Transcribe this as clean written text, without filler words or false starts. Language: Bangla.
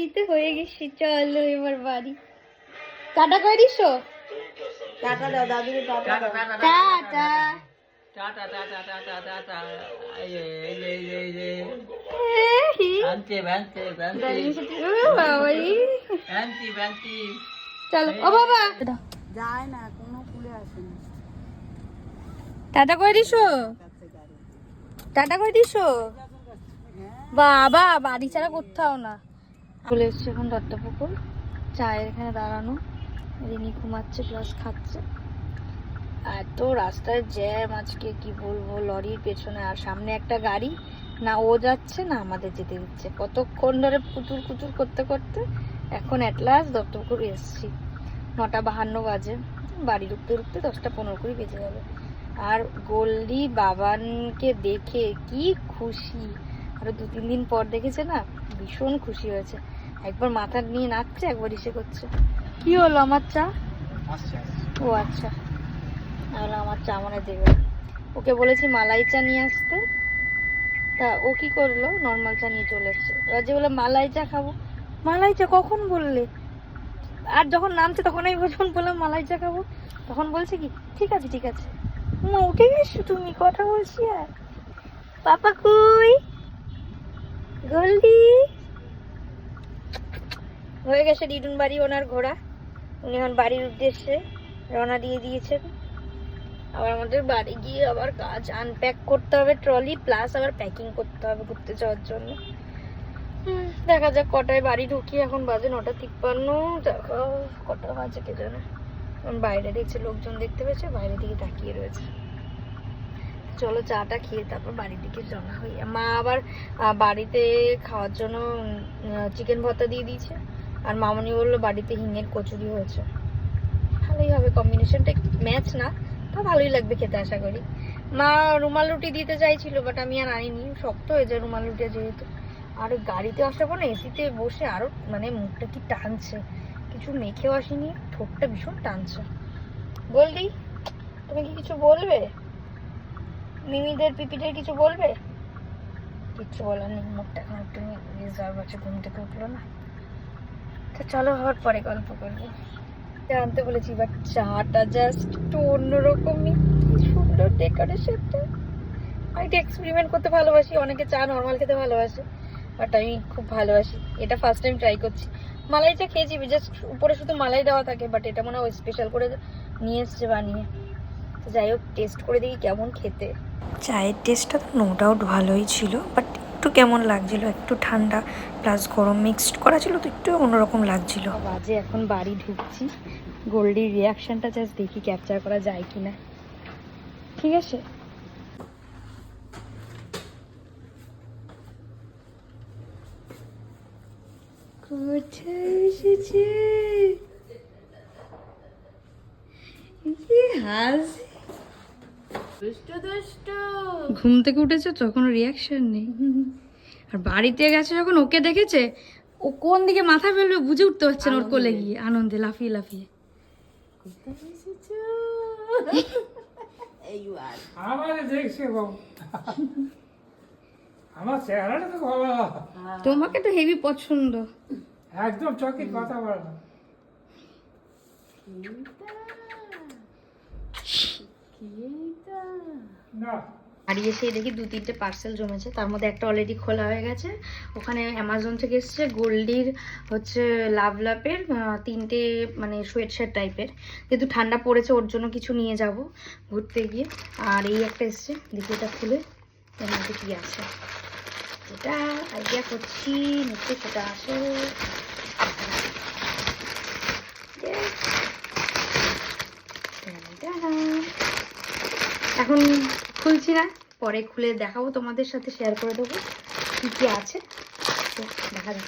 দিতে হয়ে গেছি, চলো এবার বাড়ি। টাটা করে দিস, টাটা দাও দাদুকে, টাটা দাও। Tata. Tata tata tata tata. ভাঙতে ভাঙতে ভাঙতে ভাঙতে। চলো ও বাবা, যায় না, কোনো কুলে আসে না। টাটা করে দিস, টাটা করে দিস। বাবা বাড়ি ছাড়া কোথাও না। চলে এসছে এখন দত্তপুকুর, চায়ের এখানে দাঁড়ানো। রিনি ঘুমাচ্ছে প্লাস খাচ্ছে। এত রাস্তায় জ্যাম আজকে কি বলবো, লরির পেছনে আর সামনে একটা গাড়ি, না ও যাচ্ছে না আমাদের যেতে দিচ্ছে। কতক্ষণ ধরে কুতুর কুতুর করতে করতে এখন অ্যাট লাস্ট দত্তপুকুর এসছি। 9:52 বাজে, বাড়ি ঢুকতে ঢুকতে 10:15 করে বেজে যাবে। আর গোল্ডি বাবানকে দেখে কি খুশি, আরো 2-3 দিন পর দেখেছে না, ভীষণ খুশি হয়েছে। একবার মাথা নিয়ে নাচছে, একবার ইসে করছে। কি হলো আমার চা? ও আচ্ছা, তাহলে আমার চা মনে দেবে। ওকে বলেছি মালাই চা নিয়ে আসতে, তা ও কি করলো, নর্মাল চা নিয়ে চলে এসছে। এবার যে বলে মালাই চা খাবো, মালাই চা কখন বললে? আর যখন নামছে তখন আমি যখন বললাম মালাই চা খাবো, তখন বলছে কি ঠিক আছে ঠিক আছে। মা উঠে গেছো তুমি, কথা বলছি। আর পাপা কই? গোল্ডি হয়ে গেছে ডিডুন বাড়ি ওনার ঘোড়া। উনি এখন বাড়ির উদ্দেশ্যে রওনা দিয়ে দিয়েছেন। আবার আমাদের বাড়ি গিয়ে আবার কাজ, আনপ্যাক করতে হবে ট্রলি, প্লাস আবার প্যাকিং করতে হবে ঘুরতে যাওয়ার জন্য। দেখা যাক কটায় বাড়ি ঢুকি। এখন বাজে 9:53। দেখো কটা বাজে কে জানে। বাইরে দেখছে, লোকজন দেখতে পেয়েছে, বাইরে দিকে তাকিয়ে রয়েছে। চলো চাটা খেয়ে তারপর বাড়ির দিকে জমা হই। মা আবার বাড়িতে খাওয়ার জন্য চিকেন ভর্তা দিয়ে দিয়েছে, আর মামনি বললো বাড়িতে হিঙের কচুরি হয়েছে। ভালোই হবে কম্বিনেশনটা, ম্যাচ না তা ভালোই লাগবে খেতে আশা করি। মা রুমাল রুটি দিতে চাইছিল, বাট আমি আর আনিনি, শক্ত হয়ে যায় রুমাল রুটি যেহেতু। আর গাড়িতে আসার পর না এসিতে বসে আরো মানে মুখটা কি টানছে, কিছু মেখেও আসিনি, ঠোঁটটা ভীষণ টানছে। বললি তুমি কি কিছু বলবে? মিমিদের পিপিদের কিছু বলবে? কিচ্ছু বলার নেই, মুখটা এখন একটু রিজার্ভ আছে, ঘুম থেকে উঠলো না। তো চলো হওয়ার পরে গল্প করবো। জানতে বলেছি, বাট চাটা জাস্ট একটু অন্যরকমই, কি সুন্দর ডেকোরেশনটা। আমি এটা এক্সপেরিমেন্ট করতে ভালোবাসি, অনেকে চা নর্মাল খেতে ভালোবাসে, বাট আমি খুব ভালোবাসি। এটা ফার্স্ট টাইম ট্রাই করছি। মালাই চা খেয়েছি, জাস্ট উপরে শুধু মালাই দেওয়া থাকে, বাট এটা মনে হয় স্পেশাল করে নিয়ে এসছে বানিয়ে। তো যাই হোক টেস্ট করে দেখি কেমন খেতে। চায়ের টেস্টটা তো নো ডাউট ভালোই ছিল, বাট একটু কেমন লাগছিল, একটু ঠান্ডা প্লাস গরম মিক্সড করা ছিল, তো একটু অন্যরকম লাগছিল। বাজে এখন বাড়ি ঢুকছি, গোল্ডির রিয়াকশনটা জাস্ট দেখি ক্যাপচার করা যায় কিনা। ঠিক আছে, কোথায় এসেছে? কি হাসি, ঘুম থেকে উঠেছে তখন রিয়াকশন নেই। আর বাড়িতে গেছে যখন, ওকে দেখেছে ও কোন দিকে মাথা ফেলবে বুঝে উঠতে পারছে না, ওর কোলে গিয়ে আনন্দে লাফিয়ে লাফিয়ে। আমার চেহারাটা তো ভালো, তোমাকে তো হেভি পছন্দ, একদম চোখে কথা বলে না। না বাড়ি এসে দেখি 2-3টে পার্সেল জমেছে, তার মধ্যে একটা অলরেডি খোলা হয়ে গেছে। ওখানে অ্যামাজন থেকে এসছে গোল্ডির হচ্ছে লাভ লাভের 3টে মানে সোয়েট শার্ট টাইপের, যেহেতু ঠান্ডা পড়েছে ওর জন্য কিছু নিয়ে যাব ঘুরতে গিয়ে। আর এই একটা এসছে, দেখি এটা খুলে এর মধ্যে কি আছে, যেটা আইডিয়া করছি নিশ্চয়ই সেটা আসে। এখন খুলছি না, পরে খুলে দেখাবো, তোমাদের সাথে শেয়ার করে দেবো কি কি আছে। তো দেখা যাক।